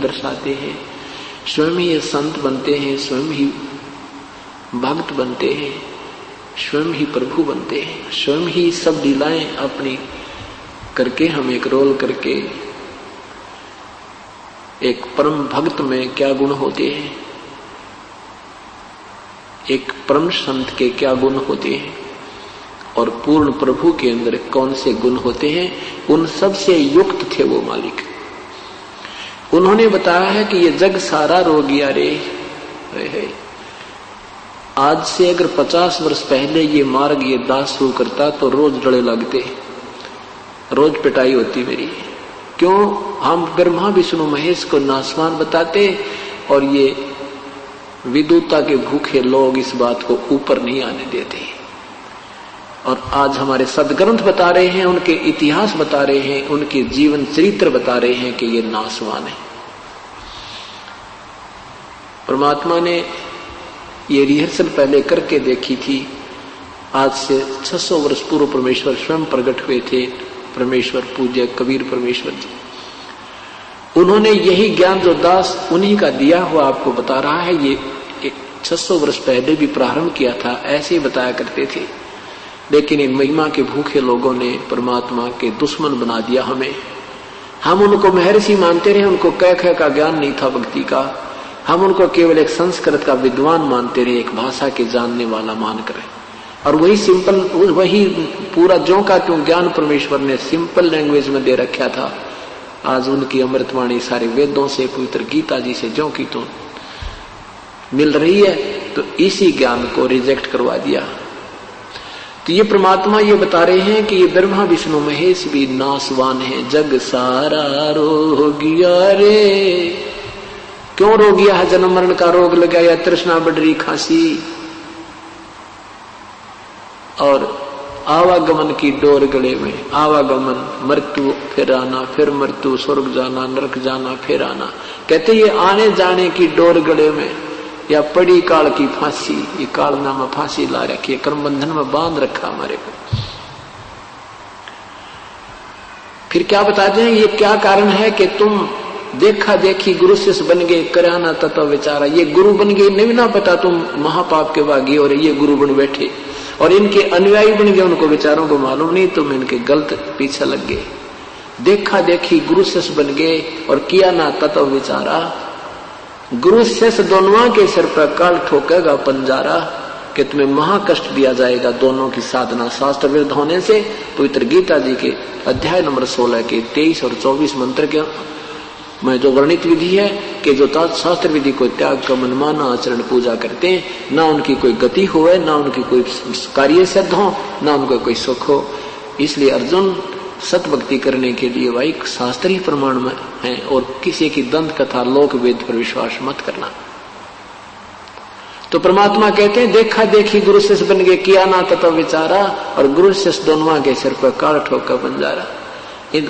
दर्शाते हैं, स्वयं ही ये संत बनते हैं, स्वयं ही भक्त बनते हैं, स्वयं ही प्रभु बनते हैं, स्वयं ही सब लीलाएं अपनी करके हम एक रोल करके एक परम भक्त में क्या गुण होते हैं, एक परम संत के क्या गुण होते हैं और पूर्ण प्रभु के अंदर कौन से गुण होते हैं, उन सब से युक्त थे वो मालिक। उन्होंने बताया है कि ये जग सारा रोगिया रे है। आज से अगर 50 वर्ष पहले ये मार्ग ये दास शुरू करता तो रोज डरे लगते, रोज पिटाई होती मेरी। क्यों? हम ब्रह्मा विष्णु महेश को नासवान बताते और ये विदुता के भूखे लोग इस बात को ऊपर नहीं आने देते। और आज हमारे सदग्रंथ बता रहे हैं, उनके इतिहास बता रहे हैं, उनके जीवन चरित्र बता रहे हैं कि ये नासवान है। परमात्मा ने ये रिहर्सल पहले करके देखी थी। आज से 600 वर्ष पूर्व परमेश्वर स्वयं प्रकट हुए थे, परमेश्वर पूज्य कबीर परमेश्वर जी। उन्होंने यही ज्ञान जो दास उन्हीं का दिया हुआ आपको बता रहा है, ये 600 वर्ष पहले भी प्रारंभ किया था, ऐसे ही बताया करते थे। लेकिन इन महिमा के भूखे लोगों ने परमात्मा के दुश्मन बना दिया हमें। हम उनको महर्षि मानते रहे, उनको कह का ज्ञान नहीं था भक्ति का। हम उनको केवल एक संस्कृत का विद्वान मानते रहे, एक भाषा के जानने वाला मानकर। और वही सिंपल, वही पूरा ज्यों का त्यों ज्ञान परमेश्वर ने सिंपल लैंग्वेज में दे रखा था। आज उनकी अमृतवाणी सारे वेदों से, पवित्र गीता जी से ज्यों की त्यों मिल रही है, तो इसी ज्ञान को रिजेक्ट करवा दिया। तो ये परमात्मा ये बता रहे हैं कि ये ब्रह्मा विष्णु महेश भी नासवान है। जग सारा रोगिया रे। क्यों रोगिया है? जन्म मरण का रोग लगा, या तृष्णा बढ़ रही, खांसी और आवागमन की डोर गले में। आवागमन, मृत्यु फिर आना, फिर मृत्यु, स्वर्ग जाना, नरक जाना, फिर आना। कहते ये आने जाने की डोर गले में, या पड़ी काल की फांसी। ये काल नामा फांसी ला रखी है, कर्म बंधन में बांध रखा हमारे को। फिर क्या बताते हैं, ये क्या कारण है कि तुम देखा देखी गुरु शिष्य बन गए, कराना तत्व विचारा। ये गुरु बन गए, नहीं ना पता तुम महापाप के भागी, और ये गुरु बन बैठे और इनके अनुयायी बन गए, उनको विचारों को मालूम नहीं, तुम इनके गलत पीछे लग गए। देखा देखी गुरु शिष्य बन गए और किया ना तत्व विचारा। गुरु शिष्य दोनों के सिर पर काल ठोकेगा पंजारा, कि तुम्हें महाकष्ट दिया जाएगा दोनों की साधना शास्त्र विरुद्ध होने से। पवित्र गीता जी के अध्याय नंबर 16 के 23 और 24 मंत्र के में जो वर्णित विधि है कि जो शास्त्र विधि को त्याग कर मनमाना आचरण पूजा करते हैं, ना उनकी कोई गति हो, ना उनकी कोई कार्य सिद्ध हो, ना उनको कोई सुख हो। इसलिए अर्जुन, सत भक्ति करने के लिए भाई शास्त्रीय प्रमाण में है, और किसी की दंत कथा लोक वेद पर विश्वास मत करना। तो परमात्मा कहते हैं देखा देखी गुरु शिष्य बन गए, किया ना तत्व विचारा, और गुरु शिष्य दोनों के सिर पर काल ठोका बंजारा।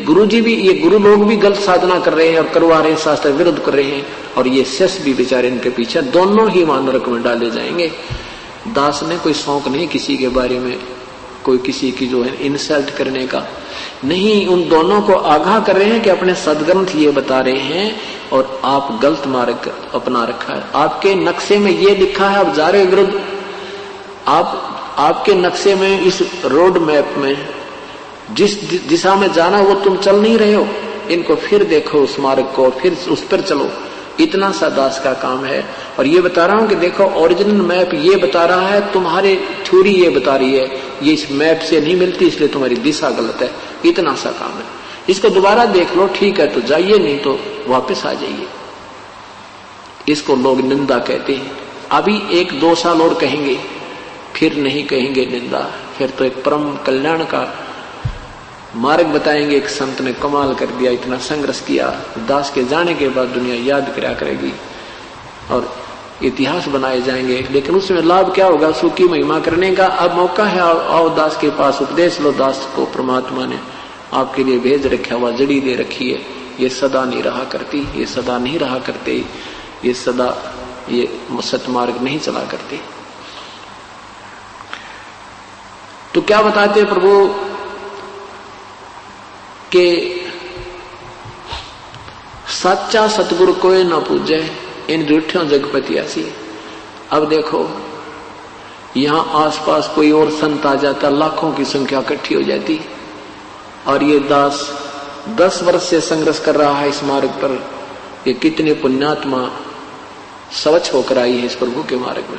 गुरु जी भी, ये गुरु लोग भी गलत साधना कर रहे हैं और करवा रहे हैं, शास्त्र विरुद्ध कर रहे हैं, और ये शिष्य भी बेचारे इनके पीछे, दोनों ही वहां नरक में डाले जाएंगे। दास ने कोई शौक नहीं किसी के बारे में, कोई किसी की जो है इंसल्ट करने का नहीं, उन दोनों को आगाह कर रहे हैं कि अपने सदग्रंथ ये बता रहे हैं और आप गलत मार्ग अपना रखा है। आपके नक्शे में ये लिखा है, आप जा रहे विरुद्ध। आपके नक्शे में, इस रोड मैप में जिस दिशा में जाना वो तुम चल नहीं रहे हो। इनको फिर देखो उस मार्ग को, फिर उस पर चलो। इतना सा दास का काम है। और ये बता रहा हूं कि देखो ओरिजिनल मैप ये बता रहा है, तुम्हारे थ्योरी ये बता रही है, ये इस मैप से नहीं मिलती, इसलिए तुम्हारी दिशा गलत है। इतना सा काम है। इसको दोबारा देख लो, ठीक है तो जाइए, नहीं तो वापस आ जाइए। इसको लोग निंदा कहते हैं। अभी 1-2 साल और कहेंगे, फिर नहीं कहेंगे निंदा, फिर तो एक परम कल्याण का मार्ग बताएंगे। एक संत ने कमाल कर दिया, इतना संघर्ष किया, दास के जाने के बाद दुनिया याद करा करेगी और इतिहास बनाए जाएंगे। लेकिन उसमें लाभ क्या होगा? सुखी महिमा करने का। अब मौका है, आओ दास के पास, उपदेश लो। दास को परमात्मा ने आपके लिए भेज रखा हुआ, जड़ी दे रखी है। ये सदा नहीं रहा करती, ये सदा नहीं रहा करते, ये सदा ये सतमार्ग नहीं चला करते। तो क्या बताते प्रभु के सच्चा सतगुरु कोई ना पूजे, इन झूठों जगपति ऐसी। अब देखो यहां आसपास कोई और संत आ जाता, लाखों की संख्या इकट्ठी हो जाती, और ये दास 10 वर्ष से संघर्ष कर रहा है इस मार्ग पर। ये कितने पुण्यात्मा स्वच्छ होकर आई है इस प्रभु के मार्ग में।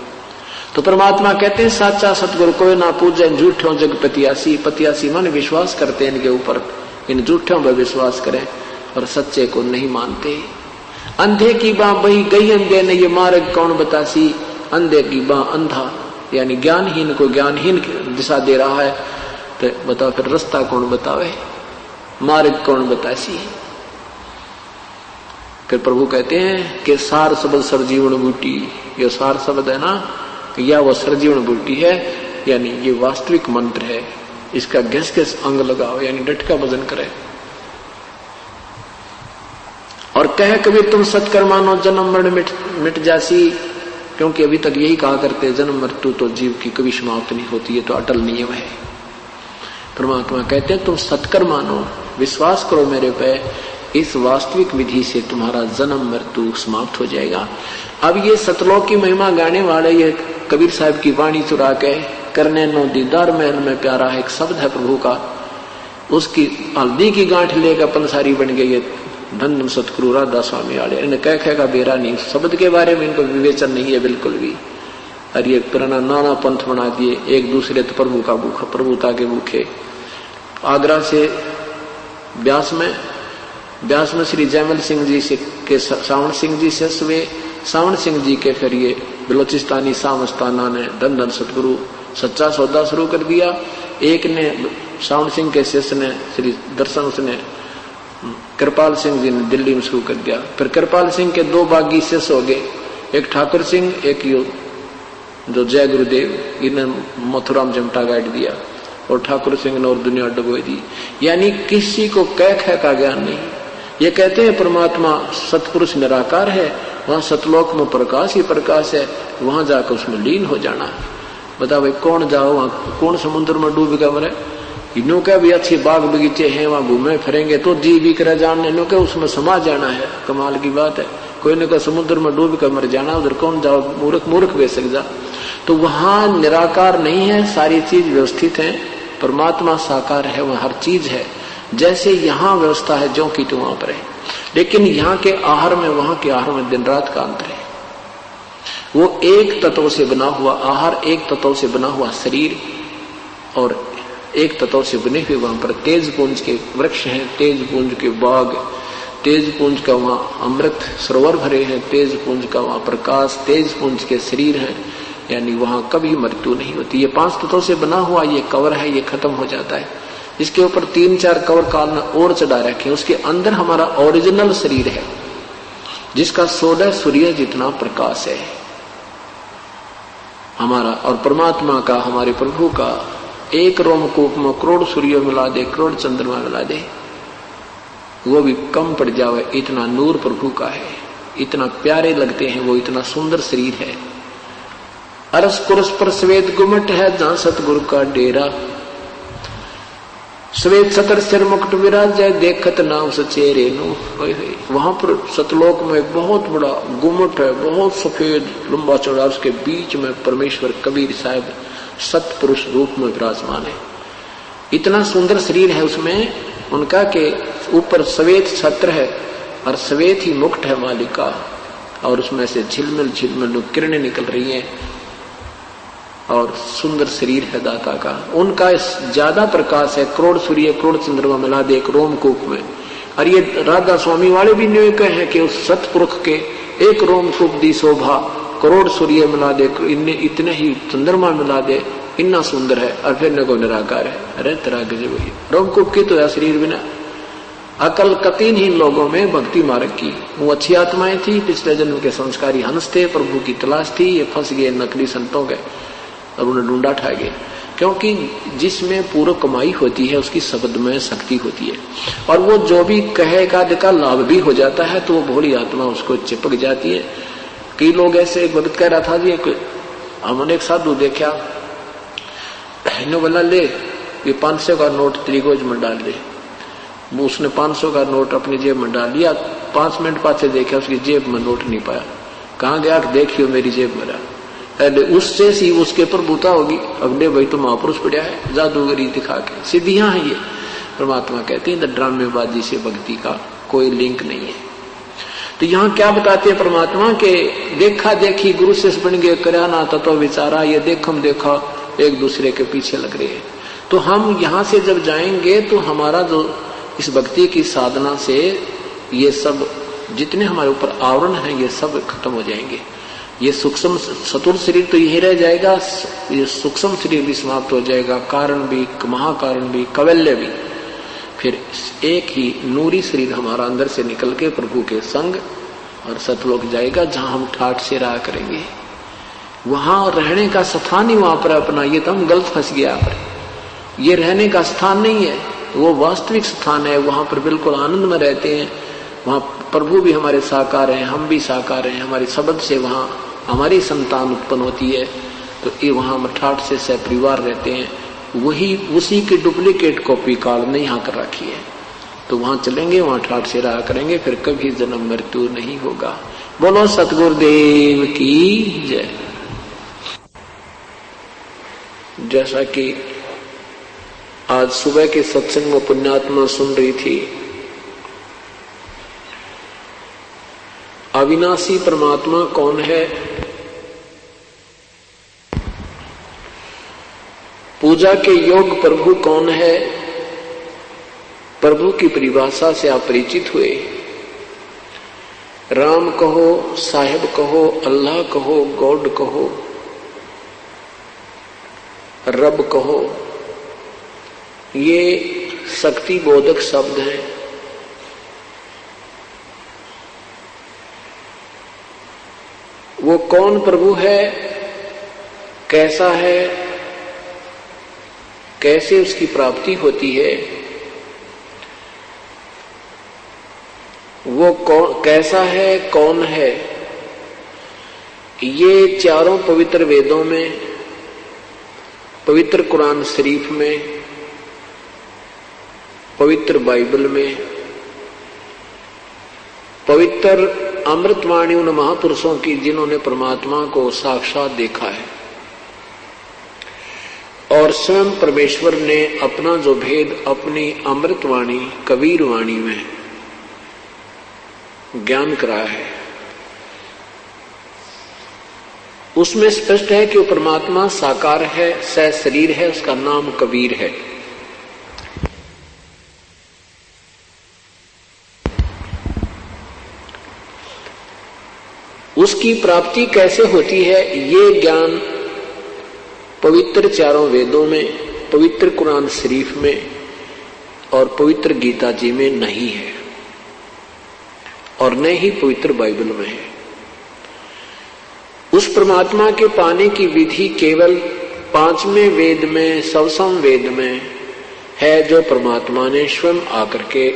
तो परमात्मा कहते हैं साचा सतगुरु कोई ना पूजे, झूठों जग पतियासी। पतियासी मन विश्वास करते हैं इनके ऊपर, इन झूठों पर विश्वास करें और सच्चे को नहीं मानते। अंधे की बाँ बही गई अंधे ने, ये मार्ग कौन बतासी। अंधे की बाँ अंधा, यानी ज्ञानहीन को ज्ञानहीन दिशा दे रहा है, तो बताओ फिर रास्ता कौन बतावे, मार्ग कौन बतासी। फिर प्रभु कहते हैं कि सार शब्द सरजीवन बूटी, ये सार शब्द है ना, या वो सरजीवन बूटी है, यानी ये वास्तविक मंत्र है। इसका घस घस अंग लगाओ, यानी डट का वजन करे। और कहे कभी तुम सत्कर मानो, जन्म मरण मिट जासी। क्योंकि अभी तक यही कहा करते, जन्म मृत्यु तो जीव की कभी समाप्त नहीं होती, है तो अटल नियम है। परमात्मा कहते हैं तुम सत्कर मानो, विश्वास करो मेरे पे, इस वास्तविक विधि से तुम्हारा जन्म मृत्यु समाप्त हो जाएगा। अब ये सतलोक की महिमा गाने वाले ये कबीर साहब की वाणी चुरा के, करने नो दीदार महल में प्यारा है, एक शब्द है प्रभु का, उसकी हल्दी की गांठ लेकर पंसारी बन गई है धन धन सतगुरु राधा स्वामी वाले। इन्हें कह का बेरा नहीं, शब्द के बारे में इनको विवेचन नहीं है बिल्कुल भी। और ये पुराना नाना पंथ बना दिए, एक दूसरे तो प्रभु का भूखा, प्रभुता के भूखे। आगरा से ब्यास में श्री जयमल सिंह जी से के सावण सिंह जी से हुए, सावण सिंह जी के फिर ये बलोचिस्तानी सामस्ताना ने धन धन सतगुरु सच्चा सौदा शुरू कर दिया। एक ने सावण सिंह के शिष्य ने श्री दर्शन, उसने कृपाल सिंह जी ने दिल्ली में शुरू कर दिया। फिर कृपाल सिंह के 2 बागी शिष्य हो गए, एक ठाकुर सिंह, एक यो जो जय गुरुदेव, इन्हें मथुरा में जमटा गाइड दिया, और ठाकुर सिंह ने और दुनिया डुबो दी। यानी किसी को कह का ज्ञान नहीं। ये कहते हैं परमात्मा सतपुरुष निराकार है, वहां सतलोक में प्रकाश ही प्रकाश है, वहां जाकर उसमें लीन हो जाना। बताओ भाई कौन जाओ वहां, कौन समुद्र में डूब गया मरे। इन्हों का भी अच्छे बाग बगीचे हैं, वहां घूमे फिरेंगे तो जी भी कर जाने, इन्हों के उसमें समा जाना है। कमाल की बात है, कोई ने कहा समुद्र में डूब कर मर जाना, उधर कौन जाओ, मूर्ख बेसक जा। तो वहां निराकार नहीं है, सारी चीज व्यवस्थित है, परमात्मा साकार है, वहां हर चीज है। जैसे यहाँ व्यवस्था है जो की तो वहां पर है, लेकिन यहाँ के आहार में वहां के आहार में दिन रात का अंतर है। वो एक तत्व से बना हुआ आहार, एक तत्व से बना हुआ शरीर, और एक तत्व से बने हुए वहां पर तेज पुंज के वृक्ष हैं, तेज पुंज के बाग, तेज पुंज का वहां अमृत सरोवर भरे हैं, तेज पुंज का वहां प्रकाश, तेज पुंज के शरीर हैं, यानी वहां कभी मृत्यु नहीं होती। ये 5 तत्वों से बना हुआ ये कवर है, ये खत्म हो जाता है। इसके ऊपर 3-4 कवर काल और चढ़ा रखे, उसके अंदर हमारा ओरिजिनल शरीर है, जिसका 16 सूर्य जितना प्रकाश है हमारा। और परमात्मा का, हमारे प्रभु का एक रोमकूप में करोड़ सूर्य मिला दे, करोड़ चंद्रमा मिला दे, वो भी कम पड़ जावे, इतना नूर प्रभु का है, इतना प्यारे लगते हैं वो, इतना सुंदर शरीर है। अरस कुरस पर श्वेत गुमट है, जहां सतगुरु का डेरा, श्वेत सतर सिर मुकुट विराज है, देखत नाम सचेरे नो। वहां पर सतलोक में एक बहुत बड़ा गुमट है, बहुत सफेद लंबा चौड़ा, उसके बीच में परमेश्वर कबीर साहब सतपुरुष रूप में विराजमान है। इतना सुंदर शरीर है उसमें उनका के ऊपर श्वेत छत्र है और श्वेत ही मुकुट है मालिक का, और उसमें से झिलमिल झिलमिल किरणें निकल रही हैं, और सुंदर शरीर है दाता का। उनका ज्यादा प्रकाश है, करोड़ सूर्य करोड़ चंद्रमा मिला दे एक रोमकूप में। और ये राधा स्वामी वाले भी न्यू कहे हैं कि उस सतपुरुष के एक रोमकूप दी शोभा, करोड़ सूर्य मिला दे, इतने ही चंद्रमा मिला दे, इतना सुंदर है। और फिर न को निराकार है, अरे तरह गजब है रोमकूप की तो है शरीर बिना। अकल कतीनहीन लोगों में भक्ति मार्ग की, वो अच्छी आत्माएं थी, पिछले जन्म के संस्कारी हंस थे, प्रभु की तलाश थी, ये फंस गए नकली संतों के, अब उन्हें ढूंढा ठा गए। क्योंकि जिसमें पूर्ण कमाई होती है उसकी शब्द में शक्ति होती है, और वो जो भी कहे का लाभ भी हो जाता है, तो वो भोली आत्मा उसको चिपक जाती है। कई लोग ऐसे, एक भगत कह रहा था जी, हमने एक साधु देखा, बोला ले ये 500 का नोट तेरी गोज में डाल दे। वो उसने 500 का नोट अपनी जेब में डाल लिया, 5 मिनट पाछे देखा, उसकी जेब में नोट नहीं पाया। कहाँ गया? देखियो मेरी जेब में रहा। अरे उससे सी उसके प्रभुता होगी। अगले भाई तो महापुरुष पड़ा है, जादूगरी दिखा के सीधियां है ये। परमात्मा कहते हैं ड्रामेबाजी से भक्ति का कोई लिंक नहीं है। तो यहाँ क्या बताते हैं परमात्मा के देखा देखी गुरु से बन गए, कराना तत्व विचारा, ये देखम देखा एक दूसरे के पीछे लग रहे हैं। तो हम यहाँ से जब जाएंगे तो हमारा जो इस भक्ति की साधना से ये सब जितने हमारे ऊपर आवरण है ये सब खत्म हो जाएंगे। ये सूक्ष्म सतुर शरीर तो यही रह जाएगा, ये सूक्ष्म शरीर भी समाप्त हो जाएगा, कारण भी, महाकारण भी, कवल्य भी। फिर एक ही नूरी शरीर हमारा अंदर से निकल के प्रभु के संग और सतलोक जाएगा, जहां हम ठाठ से रहा करेंगे। वहां रहने का स्थान ही वहां पर अपना, ये तो हम गलत फंस गया पर ये रहने का स्थान नहीं है, वो वास्तविक स्थान है। वहां पर बिल्कुल आनंद में रहते हैं। वहां प्रभु भी हमारे साकार हैं, हम भी साकार हैं। हमारे शब्द से वहां हमारी संतान उत्पन्न होती है। तो ये वहां हम ठाठ से सपरिवार रहते हैं। वही उसी की डुप्लीकेट कॉपी काल ने यहाँ कर रखी है। तो वहां चलेंगे, वहां ठाठ से रहा करेंगे, फिर कभी जन्म मृत्यु नहीं होगा। बोलो सतगुरुदेव की जय। जैसा कि आज सुबह के सत्संग में पुण्यात्मा सुन रही थी, अविनाशी परमात्मा कौन है, पूजा के योग प्रभु कौन है, प्रभु की परिभाषा से आप परिचित हुए। राम कहो, साहिब कहो, अल्लाह कहो, गॉड कहो, रब कहो, ये शक्ति बोधक शब्द हैं। वो कौन प्रभु है, कैसा है, कैसे उसकी प्राप्ति होती है, वो कैसा है, कौन है, ये चारों पवित्र वेदों में, पवित्र कुरान शरीफ में, पवित्र बाइबल में, पवित्र अमृतवाणी उन महापुरुषों की जिन्होंने परमात्मा को साक्षात देखा है और स्वयं परमेश्वर ने अपना जो भेद अपनी अमृतवाणी कबीर वाणी में ज्ञान कराया है, उसमें स्पष्ट है कि वो परमात्मा साकार है, सशरीर है, उसका नाम कबीर है। उसकी प्राप्ति कैसे होती है, ये ज्ञान पवित्र चारों वेदों में, पवित्र कुरान शरीफ में और पवित्र गीता जी में नहीं है और न ही पवित्र बाइबल में है। उस परमात्मा के पाने की विधि केवल 5वें वेद में, सवसम वेद में है, जो परमात्मा ने स्वयं आकर के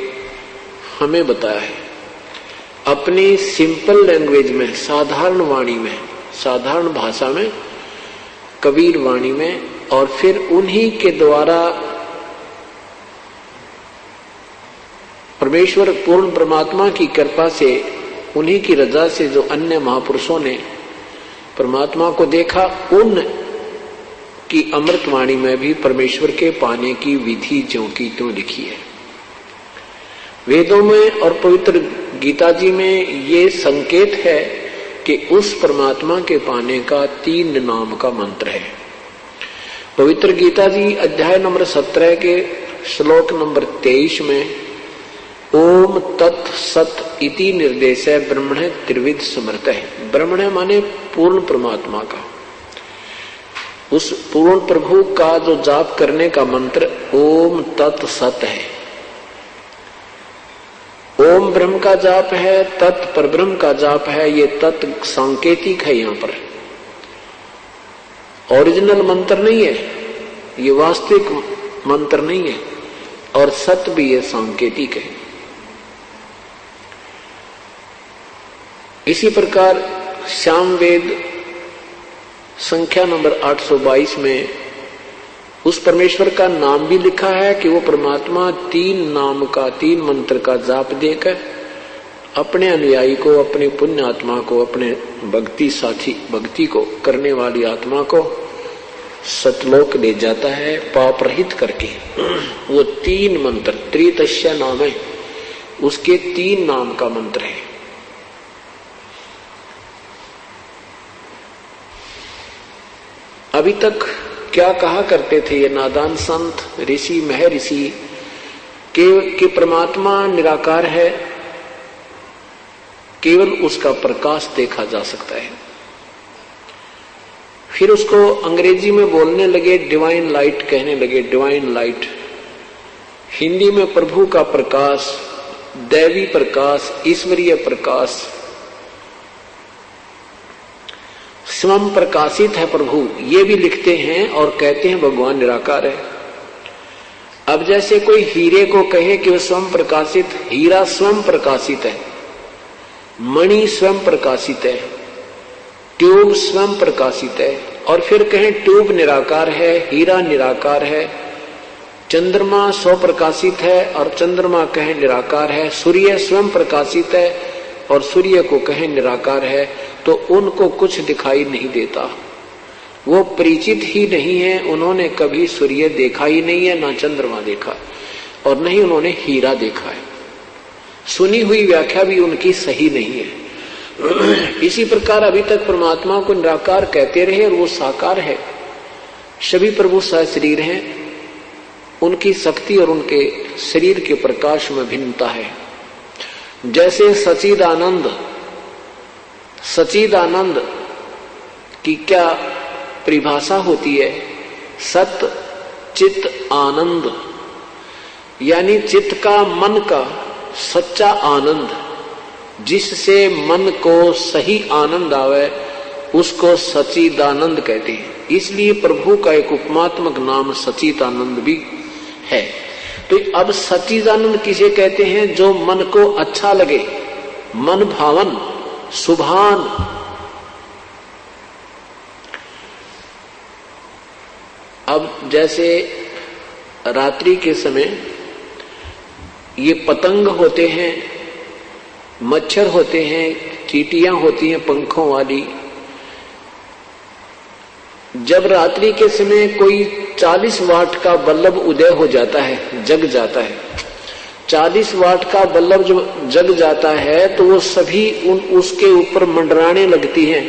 हमें बताया है अपनी सिंपल लैंग्वेज में, साधारण वाणी में, साधारण भाषा में, कबीर वाणी में। और फिर उन्हीं के द्वारा परमेश्वर पूर्ण परमात्मा की कृपा से, उन्हीं की रजा से जो अन्य महापुरुषों ने परमात्मा को देखा, उन की अमृतवाणी में भी परमेश्वर के पाने की विधि ज्यों की त्यों लिखी है। वेदों में और पवित्र गीता जी में ये संकेत है कि उस परमात्मा के पाने का 3 नाम का मंत्र है। पवित्र गीता जी अध्याय नंबर 17 के श्लोक नंबर 23 में ओम तत् सत इति निर्देश है ब्रह्मण त्रिविध समर्थ है। ब्रह्मण माने पूर्ण परमात्मा का, उस पूर्ण प्रभु का जो जाप करने का मंत्र ओम तत् सत है। ओम ब्रह्म का जाप है, तत् परब्रह्म का जाप है। ये तत् सांकेतिक है, यहां पर ओरिजिनल मंत्र नहीं है, ये वास्तविक मंत्र नहीं है। और सत भी ये सांकेतिक है। इसी प्रकार सामवेद संख्या नंबर 822 में उस परमेश्वर का नाम भी लिखा है कि वो परमात्मा 3 नाम का, 3 मंत्र का जाप देकर अपने अनुयायी को, अपने पुण्य आत्मा को, अपने भक्ति साथी, भक्ति को करने वाली आत्मा को सतलोक ले जाता है पाप रहित करके। वो 3 मंत्र, त्रितस्य नाम है, उसके 3 नाम का मंत्र है। अभी तक क्या कहा करते थे ये नादान संत, ऋषि, महर्षि कि परमात्मा निराकार है, केवल उसका प्रकाश देखा जा सकता है। फिर उसको अंग्रेजी में बोलने लगे, डिवाइन लाइट कहने लगे, डिवाइन लाइट। हिंदी में प्रभु का प्रकाश, दैवी प्रकाश, ईश्वरीय प्रकाश, स्वयं प्रकाशित है प्रभु, ये भी लिखते हैं और कहते हैं भगवान निराकार है। अब जैसे कोई हीरे को कहे कि वह स्वयं प्रकाशित, हीरा स्वयं प्रकाशित है, मणि स्वयं प्रकाशित है, ट्यूब स्वयं प्रकाशित है, और फिर कहें ट्यूब निराकार है, हीरा निराकार है, चंद्रमा स्वप्रकाशित है और चंद्रमा कहें निराकार है, सूर्य स्वयं प्रकाशित है और सूर्य को कहें निराकार है, तो उनको कुछ दिखाई नहीं देता। वो परिचित ही नहीं है, उन्होंने कभी सूर्य देखा ही नहीं है, ना चंद्रमा देखा और नहीं उन्होंने हीरा देखा है। सुनी हुई व्याख्या भी उनकी सही नहीं है। इसी प्रकार अभी तक परमात्मा को निराकार कहते रहे और वो साकार है। सभी प्रभु सहशरीर हैं, उनकी शक्ति और उनके शरीर के प्रकाश में भिन्नता है। जैसे सच्चिदानंद, सच्चिदानंद की क्या परिभाषा होती है? सत चित आनंद, यानी चित्त का, मन का सच्चा आनंद, जिससे मन को सही आनंद आवे, उसको सच्चिदानंद कहते हैं। इसलिए प्रभु का एक उपमात्मक नाम सच्चिदानंद भी है। तो अब सच्चिदानंद किसे कहते हैं? जो मन को अच्छा लगे, मन भावन, सुभान। अब जैसे रात्रि के समय ये पतंग होते हैं, मच्छर होते हैं, चींटियां होती हैं पंखों वाली। जब रात्रि के समय कोई 40 वाट का बल्ब उदय हो जाता है, जग जाता है, 40 वाट का बल्ब जब जग जाता है तो वो सभी उसके ऊपर मंडराने लगती हैं,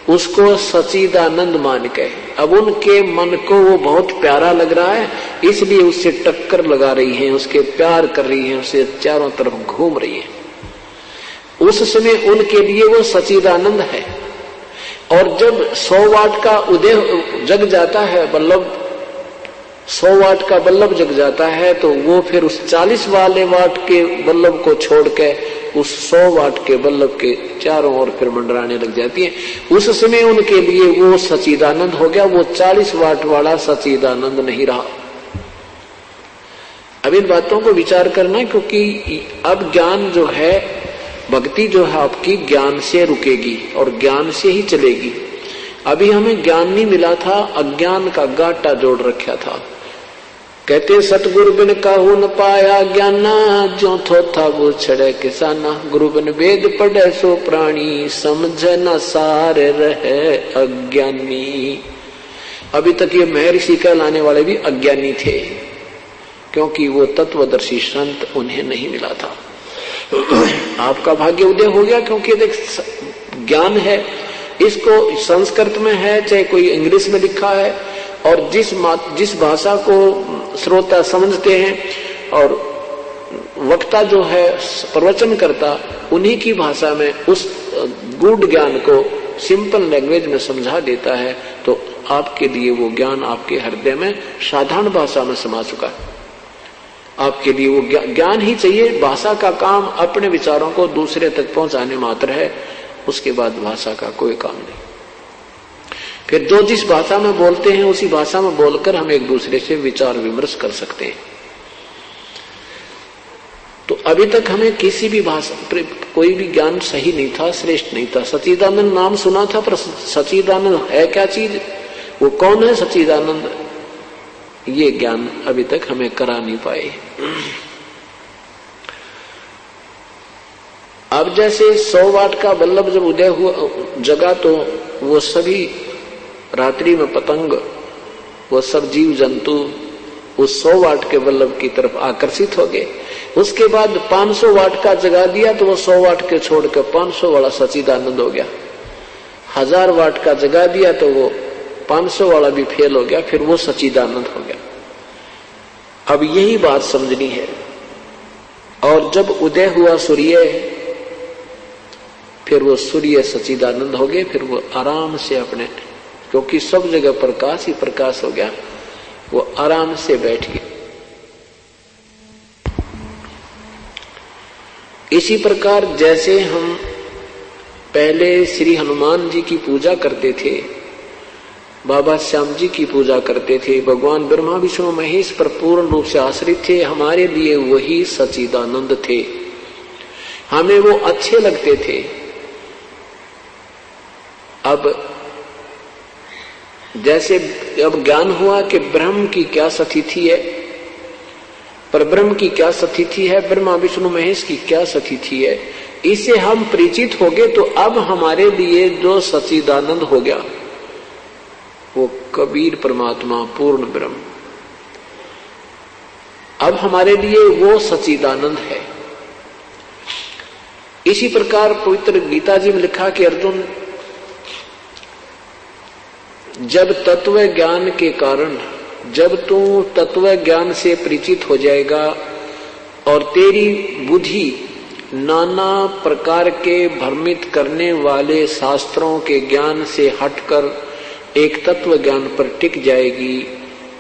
उसको सच्चिदानंद मान के। अब उनके मन को वो बहुत प्यारा लग रहा है, इसलिए उससे टक्कर लगा रही हैं, उसके प्यार कर रही हैं, उससे चारों तरफ घूम रही हैं। उस समय उनके लिए वो सच्चिदानंद है। और जब 100 वाट का उदय जग जाता है बल्ब, 100 वाट का बल्ब जग जाता है, तो वो फिर उस 40 वाले वाट के बल्ब को छोड़ के उस 100 वाट के बल्ब के चारों ओर फिर मंडराने लग जाती है। उस समय उनके लिए वो सच्चिदानंद हो गया, वो 40 वाट वाला सच्चिदानंद नहीं रहा। अब इन बातों को विचार करना, क्योंकि अब ज्ञान जो है, भक्ति जो है आपकी ज्ञान से रुकेगी और ज्ञान से ही चलेगी। अभी हमें ज्ञान नहीं मिला था, अज्ञान का गाटा जोड़ रखा था। कहते सतगुरु बिन काहू न पाया ज्ञाना, जो थो था वो छड़े किसाना। गुरु बिन वेद पढ़े सो प्राणी, समझ न सार रहे अज्ञानी। अभी तक ये महर्षि कहलाने वाले भी अज्ञानी थे, क्योंकि वो तत्वदर्शी संत उन्हें नहीं मिला था। आपका भाग्य उदय हो गया, क्योंकि देख ज्ञान है, इसको संस्कृत में है चाहे कोई इंग्लिश में लिखा है, और जिस भाषा को श्रोता समझते हैं और वक्ता जो है प्रवचन करता, उन्हीं की भाषा में उस गूढ़ ज्ञान को सिंपल लैंग्वेज में समझा देता है, तो आपके लिए वो ज्ञान आपके हृदय में साधारण भाषा में समा चुका है। आपके लिए वो ज्ञान ही चाहिए। भाषा का काम अपने विचारों को दूसरे तक पहुंचाने मात्र है, उसके बाद भाषा का कोई काम नहीं। फिर जो जिस भाषा में बोलते हैं उसी भाषा में बोलकर हम एक दूसरे से विचार विमर्श कर सकते हैं। तो अभी तक हमें किसी भी भाषा, कोई भी ज्ञान सही नहीं था, श्रेष्ठ नहीं था। सच्चिदानंद नाम सुना था, पर सच्चिदानंद है क्या चीज, वो कौन है सच्चिदानंद, ये ज्ञान अभी तक हमें करा नहीं पाए। अब जैसे 100 वाट का बल्लभ जब उदय हुआ जगा तो वो सभी रात्रि में पतंग, वो सब जीव जंतु उस 100 वाट के बल्लभ की तरफ आकर्षित हो गए। उसके बाद 500 वाट का जगा दिया तो वो 100 वाट के छोड़कर 500 वाला सच्चिदानंद हो गया। 1000 वाट का जगा दिया तो वो 500 वाला भी फेल हो गया, फिर वो सच्चिदानंद हो गया। अब यही बात समझनी है। और जब उदय हुआ सूर्य, फिर वो सूर्य सच्चिदानंद हो गए, फिर वो आराम से अपने, क्योंकि सब जगह प्रकाश ही प्रकाश हो गया, वो आराम से बैठ गए। इसी प्रकार जैसे हम पहले श्री हनुमान जी की पूजा करते थे, बाबा श्याम जी की पूजा करते थे, भगवान ब्रह्मा विष्णु महेश पर पूर्ण रूप से आश्रित थे, हमारे लिए वही सच्चिदानंद थे, हमें वो अच्छे लगते थे। अब जैसे अब ज्ञान हुआ कि ब्रह्म की क्या स्थिति है, पर ब्रह्म की क्या स्थिति है, ब्रह्मा विष्णु महेश की क्या स्थिति है, इसे हम परिचित हो गए, तो अब हमारे लिए जो सच्चिदानंद हो गया वो कबीर परमात्मा पूर्ण ब्रह्म, अब हमारे लिए वो सच्चिदानंद है। इसी प्रकार पवित्र गीता जी में लिखा कि अर्जुन, जब तत्व ज्ञान के कारण, जब तू तत्व ज्ञान से परिचित हो जाएगा और तेरी बुद्धि नाना प्रकार के भ्रमित करने वाले शास्त्रों के ज्ञान से हटकर एक तत्व ज्ञान पर टिक जाएगी,